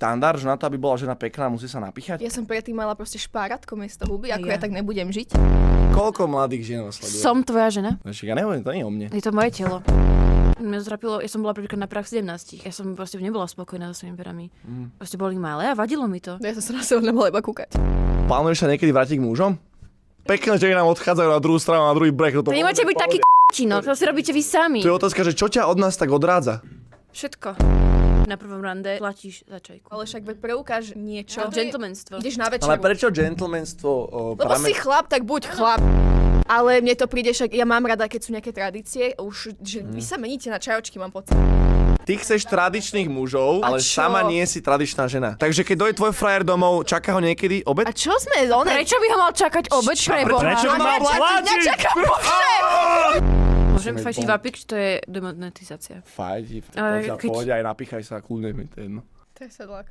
štandard, že na to, aby bola žena pekná, musí sa napíchať? Ja som predtým mala proste špárátko miesto huby, ako ja tak nebudem žiť. Koľko mladých žien vás sleduje? Som tvoja žena. Ja neviem, to nie je o mne. Je to moje telo. Mňa ztrapilo, ja som bola prvýkrát na prach 17. Ja som proste nebola spokojná so svojimi perami. Proste boli malé a vadilo mi to. Ja som sa na seba nemohla iba kúkať. Plánuješ sa niekedy vrátiť k mužom? Pekné ženy nám odchádzajú na druhú stranu, na druhý breh. To nemáte byť taký no, to si robíte vy sami. To je otázka, že čo ťa od nás tak odrádza? Všetko. Na prvom rande platíš za čajku. Ale však veď preukáž niečo. Gentlemanstvo. Ideš na večeru. Ale prečo gentlemanstvo? Lebo si chlap, tak buď chlap. Ale mne to príde, však ja mám rada, keď sú nejaké tradície, už, že vy sa meníte na čajočky, mám pocit. Ty chceš tradičných mužov, ale čo? sama nie si tradičná žena. Takže keď dojde tvoj frajer domov, čaká ho niekedy obed? A čo sme one? Prečo by ho mal čakať obed pre Boha? Prečo by mal platiť? Môžem fajčiť vapík, či to je demonetizácia? Fajti, Ale keď- povedia aj napíchaj sa, kľudne mi to jedno. To je sedlák.